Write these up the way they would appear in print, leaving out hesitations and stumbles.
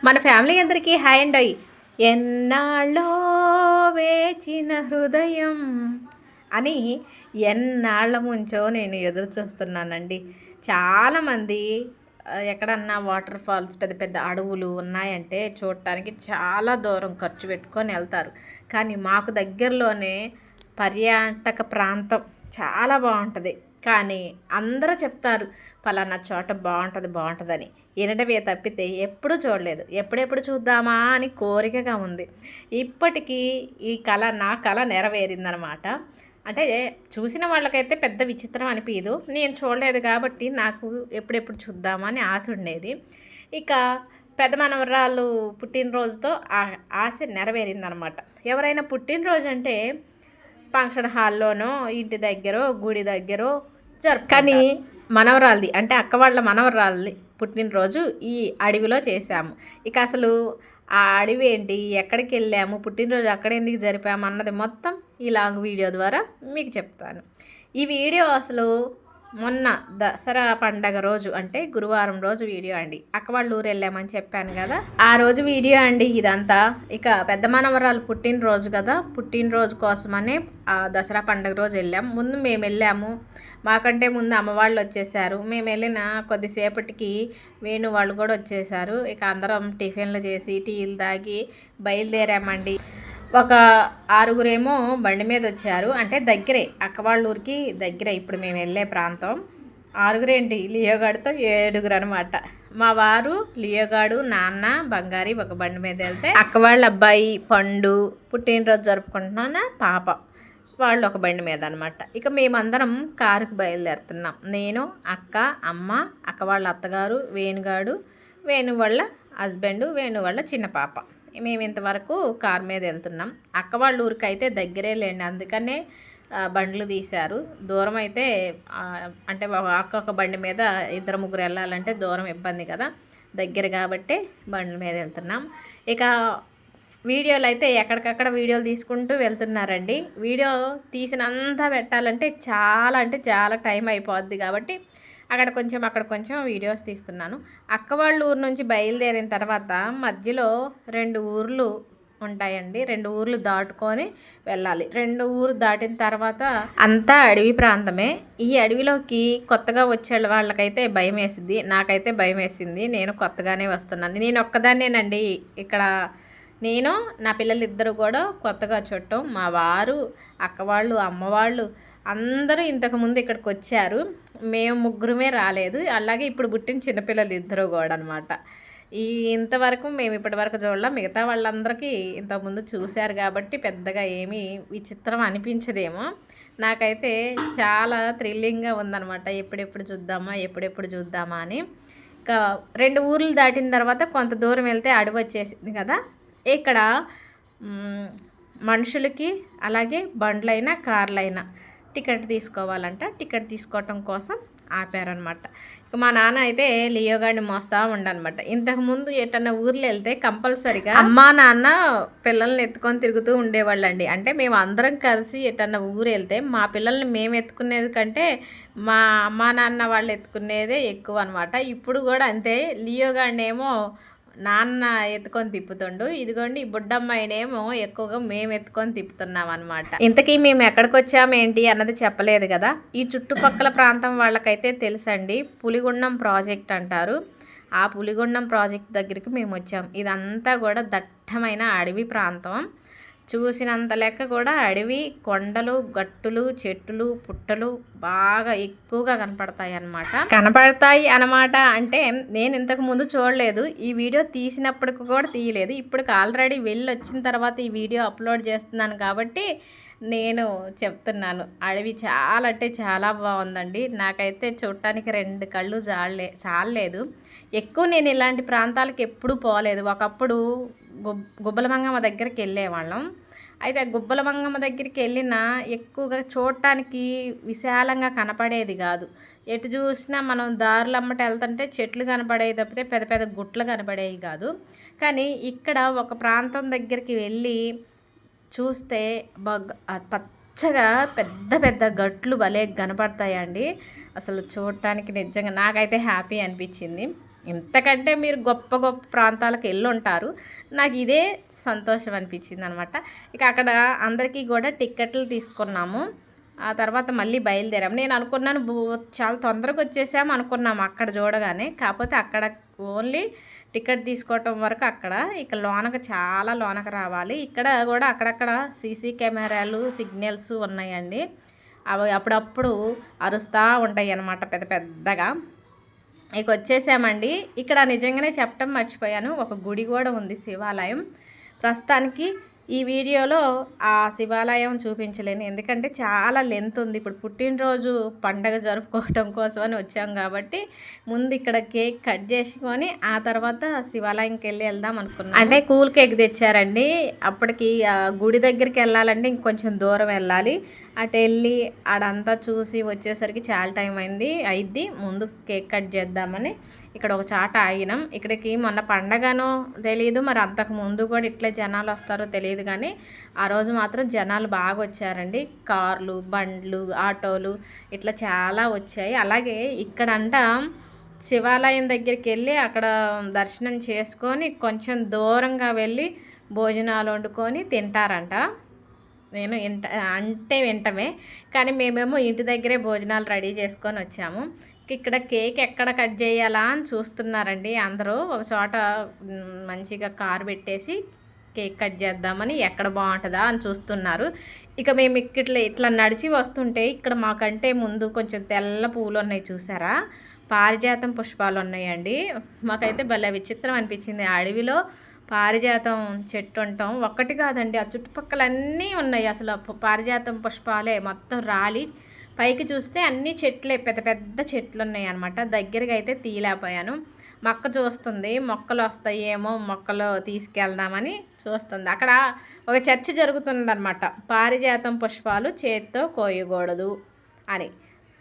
మన ఫ్యామిలీ అందరికీ హాయ్ అండి. ఎన్నాళ్ళో వేచిన హృదయం అని ఎన్నాళ్ళ ముంచో నేను ఎదురు చూస్తున్నానండి. చాలామంది ఎక్కడన్నా వాటర్ ఫాల్స్ పెద్ద పెద్ద అడవులు ఉన్నాయంటే చూడటానికి చాలా దూరం ఖర్చు పెట్టుకొని వెళ్తారు. కానీ మాకు దగ్గరలోనే పర్యాటక ప్రాంతం చాలా బాగుంటుంది. కానీ అందరూ చెప్తారు పలానా చోట బాగుంటుందని. వినడమే తప్పితే ఎప్పుడూ చూడలేదు. ఎప్పుడెప్పుడు చూద్దామా అని కోరికగా ఉంది. ఇప్పటికీ నా కళ నెరవేరిందనమాట. అంటే చూసిన వాళ్ళకైతే పెద్ద విచిత్రం అనిపించదు. నేను చూడలేదు కాబట్టి నాకు ఎప్పుడెప్పుడు చూద్దామని ఆశ ఉండేది. ఇక పెద్ద మనవరాలు పుట్టినరోజుతో ఆశ నెరవేరిందనమాట. ఎవరైనా పుట్టినరోజు అంటే ఫంక్షన్ హాల్లోనో ఇంటి దగ్గరో గుడి దగ్గరో కానీ మనవరాలది అంటే అక్క వాళ్ళ మనవరాలది పుట్టినరోజు ఈ అడవిలో చేశాము. ఇక అసలు ఆ అడవి ఏంటి, ఎక్కడికి వెళ్ళాము, పుట్టినరోజు అక్కడ ఎందుకు జరిపాము అన్నది మొత్తం ఈ లాంగ్ వీడియో ద్వారా మీకు చెప్తాను. ఈ వీడియో అసలు మొన్న దసరా పండగ రోజు అంటే గురువారం రోజు వీడియో అండి. అక్క వాళ్ళ ఊరు వెళ్ళామని చెప్పాను కదా, ఆ రోజు వీడియో అండి ఇదంతా. ఇక పెద్ద మనవరాలు పుట్టినరోజు కదా, పుట్టినరోజు కోసమని ఆ దసరా పండగ రోజు వెళ్ళాం. ముందు మేము వెళ్ళాము, మాకంటే ముందు అమ్మ వాళ్ళు వచ్చేసారు. మేము వెళ్ళిన కొద్దిసేపటికి వేణు వాళ్ళు కూడా వచ్చేసారు. ఇక అందరం టిఫిన్లు చేసి టీలు తాగి బయలుదేరామండి. ఒక 6గురేమో బండి మీద వచ్చారు. అంటే దగ్గరే, అక్క వాళ్ళ ఊరికి దగ్గరే ఇప్పుడు మేము వెళ్ళే ప్రాంతం. 6గురేంటి, లియోగాడితో 7గురు అనమాట. మా వారు, లియోగాడు, నాన్న, బంగారి ఒక బండి మీద వెళ్తే అక్క వాళ్ళ అబ్బాయి పండు పుట్టినరోజు జరుపుకుంటున్నా పాప వాళ్ళు ఒక బండి మీద అనమాట. ఇక మేమందరం కారుకు బయలుదేరుతున్నాం. నేను, అక్క, అమ్మ, అక్క వాళ్ళ అత్తగారు, వేణుగాడు, వేణు వాళ్ళ హస్బెండ్, వేణు వాళ్ళ చిన్న పాప. మేము ఇంతవరకు కారు మీద వెళ్తున్నాం. అక్క వాళ్ళ ఊరికి అయితే దగ్గరే లేండి, అందుకనే బండ్లు తీశారు. దూరం అయితే అంటే అక్క ఒక బండి మీద 2-3 వెళ్ళాలంటే దూరం ఇబ్బంది కదా, దగ్గర కాబట్టి బండ్ల మీద వెళ్తున్నాం. ఇక వీడియోలు అయితే ఎక్కడికక్కడ వీడియోలు తీసుకుంటూ వెళ్తున్నారండి. వీడియో తీసినంత పెట్టాలంటే చాలా టైం అయిపోద్ది కాబట్టి అక్కడ కొంచెం వీడియోస్ తీస్తున్నాను. అక్క వాళ్ళ ఊరు నుంచి బయలుదేరిన తర్వాత మధ్యలో 2 ఊర్లు ఉంటాయండి. 2 ఊర్లు దాటుకొని వెళ్ళాలి. 2 ఊరు దాటిన తర్వాత అంతా అడవి ప్రాంతమే. ఈ అడవిలోకి కొత్తగా వచ్చే వాళ్ళకైతే భయం వేసింది, నాకైతే భయం వేసింది. నేను కొత్తగానే వస్తున్నాను. నేను ఒక్కదాన్నేనండి ఇక్కడ. నేను, నా పిల్లలు ఇద్దరు కూడా కొత్తగా చుట్టం. మా వారు, అక్క వాళ్ళు, అమ్మ వాళ్ళు అందరూ ఇంతకుముందు ఇక్కడికి వచ్చారు. మేము 3గురమే రాలేదు. అలాగే ఇప్పుడు పుట్టిన చిన్నపిల్లలు ఇద్దరు కూడా అనమాట. ఇంతవరకు మేము ఇప్పటివరకు చూడలేం. మిగతా వాళ్ళందరికీ ఇంతకుముందు చూశారు కాబట్టి పెద్దగా ఏమీ విచిత్రం అనిపించదేమో. నాకైతే చాలా థ్రిల్లింగ్గా ఉందన్నమాట. ఎప్పుడెప్పుడు చూద్దామా అని. ఇంకా 2 ఊర్లు దాటిన తర్వాత కొంత దూరం వెళ్తే అడవి వచ్చేసింది కదా. ఇక్కడ మనుషులకి అలాగే బండ్లైనా కార్లైనా టికెట్ తీసుకోవాలంట. టికెట్ తీసుకోవటం కోసం ఆపారనమాట. ఇక మా నాన్న అయితే లియోగాడిని మోస్తూ ఉండనమాట. ఇంతకుముందు ఎటన్నా ఊర్లో వెళ్తే కంపల్సరిగా అమ్మా నాన్న పిల్లల్ని ఎత్తుకొని తిరుగుతూ ఉండేవాళ్ళండి. అంటే మేము అందరం కలిసి ఎటన్నా ఊరు వెళ్తే మా పిల్లల్ని మేము ఎత్తుకునేది కంటే మా అమ్మా నాన్న వాళ్ళు ఎత్తుకునేదే ఎక్కువ అనమాట. ఇప్పుడు కూడా అంతే. లియోగాడిని ఏమో నాన్న ఎత్తుకొని తిప్పుతుండు. ఇదిగోండి ఈ బుడ్డమ్మాయినేమో ఎక్కువగా మేము ఎత్తుకొని తిప్పుతున్నాం అనమాట. ఇంతకీ మేము ఎక్కడికి వచ్చామేంటి అన్నది చెప్పలేదు కదా. ఈ చుట్టుపక్కల ప్రాంతం వాళ్ళకైతే తెలుసండి, పులిగుండం ప్రాజెక్ట్ అంటారు. ఆ పులిగుండం ప్రాజెక్ట్ దగ్గరికి మేము వచ్చాం. ఇదంతా కూడా దట్టమైన అడవి ప్రాంతం. చూసినంత లెక్క కూడా అడవి, కొండలు, గట్టులు, చెట్లు, పుట్టలు బాగా ఎక్కువగా కనపడతాయి అన్నమాట. అంటే నేను ఇంతకు ముందు చూడలేదు. ఈ వీడియో తీసినప్పటికి కూడా తీయలేదు. ఇప్పటికి ఆల్రెడీ వెళ్ళి వచ్చిన తర్వాత ఈ వీడియో అప్లోడ్ చేస్తున్నాను కాబట్టి నేను చెప్తున్నాను. అడవి చాలా అంటే చాలా బాగుందండి. నాకైతే చూడటానికి 2 కళ్ళు చాలలేదు. ఎక్కువ నేను ఇలాంటి ప్రాంతాలకు ఎప్పుడూ పోలేదు. ఒకప్పుడు గుబ్బలమంగమ్మ దగ్గరికి వెళ్ళేవాళ్ళం. అయితే గుబ్బలమంగమ్మ దగ్గరికి వెళ్ళినా ఎక్కువగా చూడటానికి విశాలంగా కనపడేది కాదు. ఎటు చూసినా మనం దారులమ్మట వెళ్తుంటే చెట్లు కనపడేవి తప్పితే పెద్ద పెద్ద గుట్లు కనపడేవి కాదు. కానీ ఇక్కడ ఒక ప్రాంతం దగ్గరికి వెళ్ళి చూస్తే పచ్చగా పెద్ద పెద్ద గట్లు భలే కనపడతాయండి. అసలు చూడటానికి నిజంగా నాకైతే హ్యాపీ అనిపించింది. ఇంతకంటే మీరు గొప్ప గొప్ప ప్రాంతాలకు వెళ్ళి ఉంటారు. నాకు ఇదే సంతోషం అనిపించింది అనమాట. ఇక అక్కడ అందరికీ కూడా టిక్కెట్లు తీసుకున్నాము. ఆ తర్వాత మళ్ళీ బయలుదేరాము. నేను అనుకున్నాను చాలా తొందరగా వచ్చేసాము అనుకున్నాము అక్కడ చూడగానే. కాకపోతే అక్కడ ఓన్లీ టికెట్ తీసుకోవటం వరకు అక్కడ. ఇక లోనకు చాలా లోనకు రావాలి. ఇక్కడ కూడా అక్కడక్కడ సీసీ కెమెరాలు సిగ్నల్స్ ఉన్నాయండి. అవి అప్పుడప్పుడు అరుస్తూ ఉంటాయి అన్నమాట పెద్ద పెద్దగా. ఇక వచ్చేసామండి. ఇక్కడ నిజంగానే చెప్పటం మర్చిపోయాను, ఒక గుడి కూడా ఉంది, శివాలయం. ప్రస్తుతానికి ఈ వీడియోలో ఆ శివాలయం చూపించలేను, ఎందుకంటే చాలా లెంత్ ఉంది. ఇప్పుడు పుట్టినరోజు పండగ జరుపుకోవటం కోసమని వచ్చాం కాబట్టి ముందు ఇక్కడ కేక్ కట్ చేసుకొని ఆ తర్వాత శివాలయంకి వెళ్దాం అనుకున్నాం. అంటే కూల్ కేక్ తెచ్చారండి. అప్పటికి గుడి దగ్గరికి వెళ్ళాలంటే ఇంకొంచెం దూరం వెళ్ళాలి. అటు వెళ్ళి ఆడంతా చూసి వచ్చేసరికి చాలా టైం అయిద్ది. ముందు కేక్ కట్ చేద్దామని ఇక్కడ ఒక చాట ఆగినాం. ఇక్కడికి మొన్న పండగనో తెలియదు, మరి అంతకు ముందు కూడా ఇట్లే జనాలు వస్తారో తెలియదు, కానీ ఆ రోజు మాత్రం జనాలు బాగా వచ్చారండి. కార్లు, బండ్లు, ఆటోలు ఇట్లా చాలా వచ్చాయి. అలాగే ఇక్కడంట శివాలయం దగ్గరికి వెళ్ళి అక్కడ దర్శనం చేసుకొని కొంచెం దూరంగా వెళ్ళి భోజనాలు వండుకొని తింటారంట. నేను వింటమే, కానీ మేమేమో ఇంటి దగ్గరే భోజనాలు రెడీ చేసుకొని వచ్చాము. ఇక్కడ కేక్ ఎక్కడ కట్ చేయాలా అని చూస్తున్నారండి అందరూ. ఒక చోట మంచిగా కారు పెట్టేసి కేక్ కట్ చేద్దామని ఎక్కడ బాగుంటుందా అని చూస్తున్నారు. ఇక మేము ఇట్లా నడిచి వస్తుంటే ఇక్కడ మాకంటే ముందు కొంచెం తెల్ల పూలు ఉన్నాయి, చూసారా? పారిజాతం పుష్పాలు ఉన్నాయండి. మాకైతే భలే విచిత్రం అనిపించింది. అడవిలో పారిజాతం చెట్టు ఉంటాం ఒక్కటి కాదండి, ఆ చుట్టుపక్కల అన్నీ ఉన్నాయి. అసలు పారిజాతం పుష్పాలే మొత్తం రాలి పైకి చూస్తే అన్ని చెట్లే, పెద్ద పెద్ద చెట్లు ఉన్నాయి అనమాట. దగ్గరగా అయితే తీయలేకపోయాను. మొక్క చూస్తుంది, మొక్కలు వస్తాయేమో, మొక్కలు తీసుకెళ్దామని చూస్తుంది. అక్కడ ఒక చర్చ జరుగుతుందన్నమాట. పారిజాతం పుష్పాలు చేత్తో కోయకూడదు అని.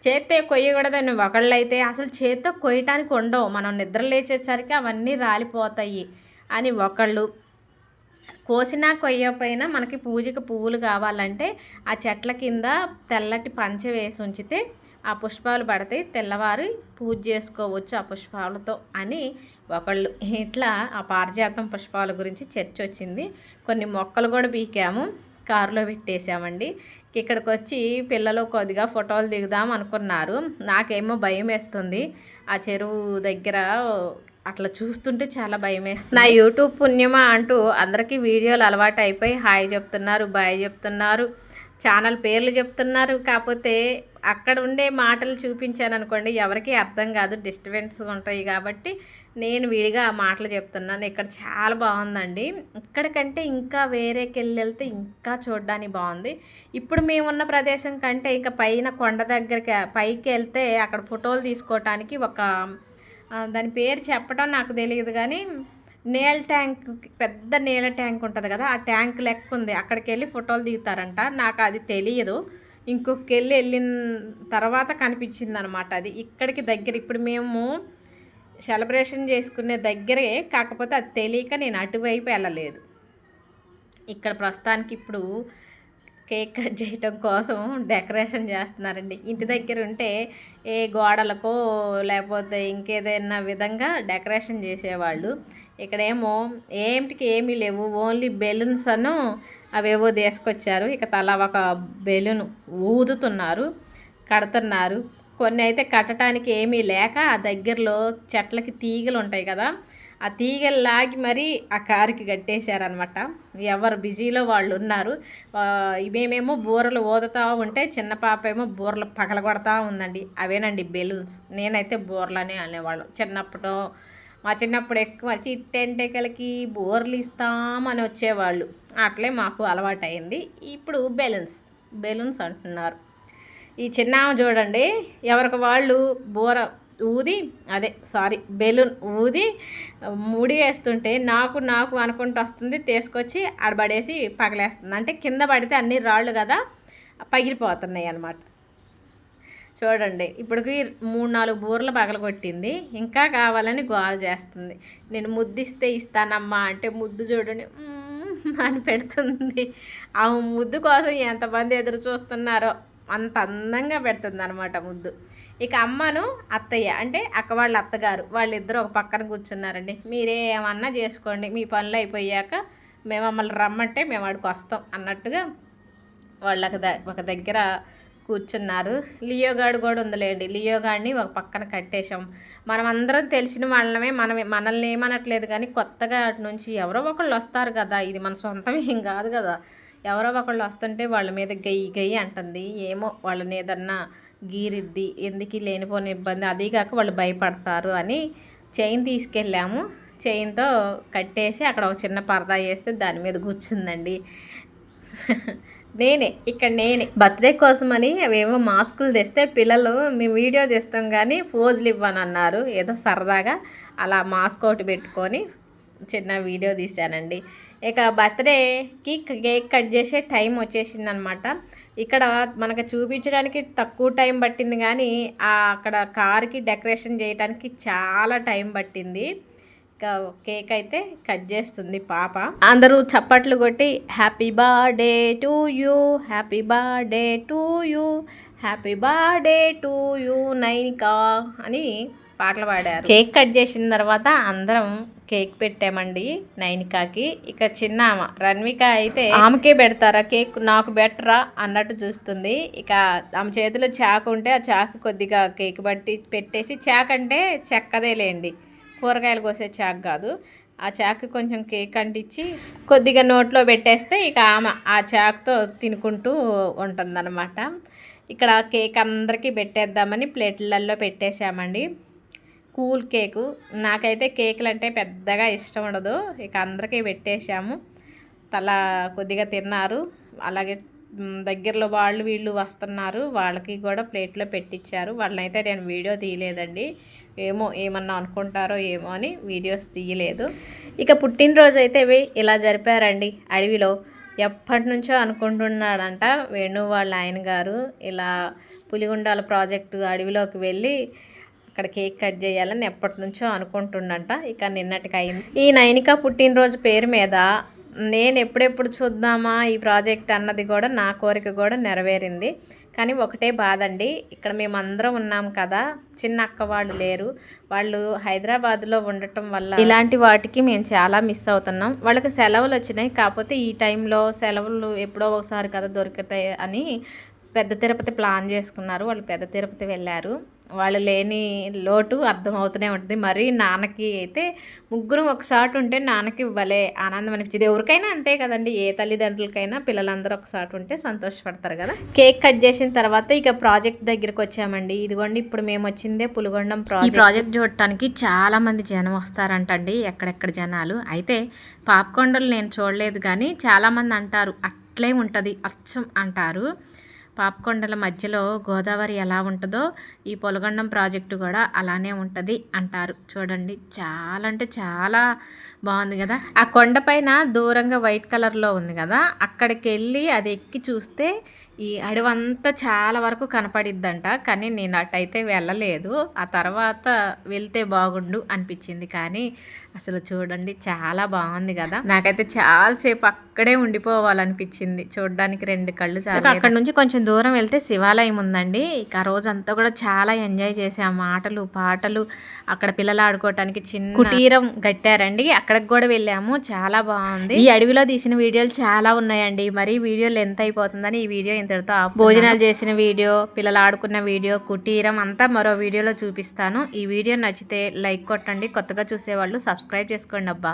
చేత్తో కొయ్యకూడదని ఒకళ్ళైతే అసలు చేత్తో కొయ్యటానికి ఉండవు, మనం నిద్ర లేచేసరికి అవన్నీ రాలిపోతాయి అని ఒకళ్ళు. కోసినా కొయ్యపోయినా మనకి పూజకి పువ్వులు కావాలంటే ఆ చెట్ల కింద తెల్లటి పంచె వేసి ఉంచితే ఆ పుష్పాలు పడతాయి, తెల్లవారు పూజ చేసుకోవచ్చు ఆ పుష్పాలతో అని ఒకళ్ళు. ఇట్లా ఆ పారిజాతం పుష్పాల గురించి చర్చ వచ్చింది. కొన్ని మొక్కలు కూడా పీకాము, కారులో పెట్టేసామండి. ఇక్కడికి వచ్చి పిల్లలు కొద్దిగా ఫోటోలు దిగుదాం అనుకున్నారు. నాకేమో భయం వేస్తుంది, ఆ చెరువు దగ్గర అట్లా చూస్తుంటే చాలా భయం వేస్తుంది. నా యూట్యూబ్ పుణ్యమా అంటూ అందరికీ వీడియోలు అలవాటు అయిపోయి హాయ్ చెప్తున్నారు, బాయ్ చెప్తున్నారు, ఛానల్ పేర్లు చెప్తున్నారు. కాకపోతే అక్కడ ఉండే మాటలు చూపించాను అనుకోండి, ఎవరికి అర్థం కాదు, డిస్టర్బెన్స్ ఉంటాయి. కాబట్టి నేను విడిగా ఆ మాటలు చెప్తున్నాను. ఇక్కడ చాలా బాగుందండి. ఇక్కడికంటే ఇంకా వేరేకి వెళ్తే ఇంకా చూడడానికి బాగుంది. ఇప్పుడు మేమున్న ప్రదేశం కంటే ఇంకా పైన కొండ దగ్గరికి పైకి వెళ్తే అక్కడ ఫోటోలు తీసుకోవటానికి ఒక దాని పేరు చెప్పడం నాకు తెలియదు, కానీ నీళ్ళ ట్యాంక్, పెద్ద నీళ్ళ ట్యాంక్ ఉంటుంది కదా, ఆ ట్యాంక్ లెక్క ఉంది. అక్కడికి వెళ్ళి ఫోటోలు దిగుతారంట. నాకు అది తెలియదు. వెళ్ళిన తర్వాత కనిపించింది అనమాట అది. ఇక్కడికి దగ్గర, ఇప్పుడు మేము సెలబ్రేషన్ చేసుకునే దగ్గరే, కాకపోతే అది తెలియక నేను అటువైపు వెళ్ళలేదు. ఇక్కడ ప్రస్తుతానికి ఇప్పుడు కేక్ కట్ చేయటం కోసం డెకరేషన్ చేస్తున్నారండి. ఇంటి దగ్గర ఉంటే ఏ గోడలకో లేకపోతే ఇంకేదైనా విధంగా డెకరేషన్ చేసేవాళ్ళు. ఇక్కడేమో ఏమీ లేవు, ఓన్లీ బెలూన్స్ అవేవో తీసుకొచ్చారు. ఇక తల ఒక బెలూన్ ఊదుతున్నారు, కడుతున్నారు. కొన్ని అయితే కట్టడానికి ఏమీ లేక ఆ దగ్గరలో చెట్లకి తీగలు ఉంటాయి కదా, ఆ తీగలు లాగి మరీ ఆ కారుకి కట్టేశారనమాట. ఎవరు బిజీలో వాళ్ళు ఉన్నారు. మేమేమో బూరలు ఊదుతూ ఉంటే చిన్న పాప ఏమో బూరలు పగలగొడతా ఉందండి. అవేనండి బెలూన్స్. నేనైతే బూరలనే అనేవాళ్ళం మా చిన్నప్పుడు ఎక్కువ చిట్టెంటెకలకి బూరలు ఇస్తామని వచ్చేవాళ్ళు. అట్లే మాకు అలవాటు అయింది. ఇప్పుడు బెలూన్స్ అంటున్నారు. ఈ చిన్న చూడండి, ఎవరికి వాళ్ళు బెలూన్ ఊది ముడి వేస్తుంటే నాకు అనుకుంటూ వస్తుంది, తీసుకొచ్చి ఆడబడేసి పగలేస్తుంది. అంటే కింద పడితే అన్ని రాళ్ళు కదా, పగిలిపోతున్నాయి అన్నమాట. చూడండి, ఇప్పటికి 3-4 బూరలు పగలగొట్టింది. ఇంకా కావాలని గోల చేస్తుంది. నేను ముద్దిస్తే ఇస్తానమ్మా అంటే ముద్దు చూడండి అని పెడుతుంది. ఆ ముద్దు కోసం ఎంతమంది ఎదురు చూస్తున్నారో. అంత అందంగా పెడుతుంది అనమాట ముద్దు. ఇక అమ్మను అత్తయ్య అంటే అక్క వాళ్ళ అత్తగారు వాళ్ళిద్దరూ ఒక పక్కన కూర్చున్నారండి. మీరే ఏమన్నా చేసుకోండి, మీ పనులు అయిపోయాక మేము మమ్మల్ని రమ్మంటే మేము వాడికి వస్తాం అన్నట్టుగా వాళ్ళు ఒక దగ్గర కూర్చున్నారు. లియోగాడు కూడా ఉందిలేండి. లియోగాడిని ఒక పక్కన కట్టేశాం. మనం అందరం తెలిసిన వాళ్ళమే, మనల్ని ఏమనట్లేదు కానీ కొత్తగా అటు నుంచి ఎవరో ఒకళ్ళు వస్తారు కదా, ఇది మన సొంతం ఏం కాదు కదా. ఎవరో ఒకళ్ళు వస్తుంటే వాళ్ళ మీద గయ్యి గయ్యి అంటుంది. ఏమో వాళ్ళని ఏదన్నా గీరిద్ది, ఎందుకు లేనిపోని ఇబ్బంది, అదీ కాక వాళ్ళు భయపడతారు అని చైన్ తీసుకెళ్ళాము. చైన్తో కట్టేసి అక్కడ ఒక చిన్న పరదా వేస్తే దాని మీద కూర్చుందండి. నేనే బర్త్డే కోసమని అవేమో మాస్కులు తెస్తే పిల్లలు మేము వీడియో తీస్తాం కానీ ఫోజులు ఇవ్వనన్నారు. ఏదో సరదాగా అలా మాస్క్ ఒకటి పెట్టుకొని చిన్న వీడియో తీశానండి. ఇక బర్త్డేకి కేక్ కట్ చేసే టైం వచ్చేసింది అనమాట. ఇక్కడ మనకు చూపించడానికి తక్కువ టైం పట్టింది కానీ అక్కడ కార్కి డెకరేషన్ చేయడానికి చాలా టైం పట్టింది. ఇక కేక్ అయితే కట్ చేస్తుంది పాప. అందరూ చప్పట్లు కొట్టి happy birthday to you, happy birthday to you, happy birthday to you Nainika అని పాటలు పాడారు. కేక్ కట్ చేసిన తర్వాత అందరం కేక్ పెట్టామండి నైనికాకి. ఇక చిన్న ఆమె రన్విక అయితే ఆమెకే పెడతారా కేక్, నాకు బెటరా అన్నట్టు చూస్తుంది. ఇక ఆమె చేతిలో చాకు ఉంటే ఆ చాకు కొద్దిగా కేక్ బట్టి పెట్టేసి, చాకు అంటే చెక్కదేలేండి, కూరగాయలు కోసే చాకు కాదు, ఆ చాకు కొంచెం కేక్ అంటించి కొద్దిగా నోట్లో పెట్టేస్తే ఇక ఆమె ఆ చాకుతో తినుకుంటూ ఉంటుందన్నమాట. ఇక్కడ కేక్ అందరికీ పెట్టేద్దామని ప్లేట్లలో పెట్టేశామండి. కూల్ కేకు, నాకైతే కేకులు అంటే పెద్దగా ఇష్టం ఉండదు. ఇక అందరికీ పెట్టేశాము. తలా కొద్దిగా తిన్నారు. అలాగే దగ్గరలో వాళ్ళు వీళ్ళు వస్తున్నారు, వాళ్ళకి కూడా ప్లేట్లో పెట్టించారు. వాళ్ళనైతే నేను వీడియో తీయలేదండి, ఏమన్నా అనుకుంటారో ఏమో అని వీడియోస్ తీయలేదు. ఇక పుట్టినరోజు అయితే ఇలా జరిపారండి అడవిలో. ఎప్పటి నుంచో అనుకుంటున్నాడంట వేణు వాళ్ళ ఆయన గారు ఇలా పులిగుండాల ప్రాజెక్టు అడవిలోకి వెళ్ళి అక్కడ కేక్ కట్ చేయాలని ఎప్పటి నుంచో అనుకుంటుండంట. ఇక నిన్నటికి అయింది. ఈ నైనిక పుట్టినరోజు పేరు మీద నేను ఎప్పుడెప్పుడు చూద్దామా ఈ ప్రాజెక్ట్ అన్నది కూడా నా కోరిక కూడా నెరవేరింది. కానీ ఒకటే బాధ అండి, ఇక్కడ మేమందరం ఉన్నాం కదా, చిన్న అక్క వాళ్ళు లేరు. వాళ్ళు హైదరాబాద్లో ఉండటం వల్ల ఇలాంటి వాటికి మేము చాలా మిస్ అవుతున్నాం. వాళ్ళకి సెలవులు వచ్చినాయి, కాకపోతే ఈ టైంలో సెలవులు ఎప్పుడో ఒకసారి కదా దొరుకుతాయి అని పెద్ద తిరుపతి ప్లాన్ చేసుకున్నారు. వాళ్ళు పెద్ద తిరుపతి వెళ్ళారు. వాళ్ళు లేని లోటు అర్థమవుతూనే ఉంటుంది. మరి నాన్నకి అయితే ముగ్గురం ఒకసారి ఉంటే నాన్నకి భలే ఆనందం అనిపించింది. ఎవరికైనా అంతే కదండి, ఏ తల్లిదండ్రులకైనా పిల్లలందరూ ఒకసారి ఉంటే సంతోషపడతారు కదా. కేక్ కట్ చేసిన తర్వాత ఇక ప్రాజెక్ట్ దగ్గరికి వచ్చామండి. ఇదిగోండి ఇప్పుడు మేము వచ్చిందే పులిగొండం ప్రాజెక్ట్. ఈ ప్రాజెక్ట్ చూడటానికి చాలా మంది జనం వస్తారంటండి, ఎక్కడెక్కడ జనాలు. అయితే పాపకొండలు నేను చూడలేదు కానీ చాలామంది అంటారు అట్లే ఉంటుంది అచ్చం అంటారు. పాపకొండల మధ్యలో గోదావరి ఎలా ఉంటుందో ఈ పులిగొండం ప్రాజెక్టు కూడా అలానే ఉంటుంది అంటారు. చూడండి చాలా అంటే చాలా బాగుంది కదా. ఆ కొండపైన దూరంగా వైట్ కలర్లో ఉంది కదా, అక్కడికి వెళ్ళి అది ఎక్కి చూస్తే ఈ అడవంతా చాలా వరకు కనపడిద్దంట. కానీ నేను అటైతే వెళ్ళలేదు, ఆ తర్వాత వెళ్తే బాగుండు అనిపించింది. కానీ అసలు చూడండి చాలా బాగుంది కదా, నాకైతే చాలాసేపు అక్కడే ఉండిపోవాలనిపించింది. చూడడానికి 2 కళ్ళు చాలా. అక్కడ నుంచి కొంచెం దూరం వెళ్తే శివాలయం ఉందండి. ఇక ఆ రోజంతా కూడా చాలా ఎంజాయ్ చేసాం, ఆటలు పాటలు. అక్కడ పిల్లలు ఆడుకోవటానికి చిన్న కుటీరం కట్టారండి, అక్కడికి కూడా వెళ్ళాము, చాలా బాగుంది. ఈ అడవిలో తీసిన వీడియోలు చాలా ఉన్నాయండి, మరి వీడియోలు ఎంత అయిపోతుందని ఈ వీడియో ఇంతటితో భోజనాలు చేసిన వీడియో, పిల్లలు ఆడుకున్న వీడియో, కుటీరం అంతా మరో వీడియోలో చూపిస్తాను. ఈ వీడియో నచ్చితే లైక్ కొట్టండి, కొత్తగా చూసేవాళ్ళు సబ్స్క్రైబ్ చేసుకోండి అబ్బా.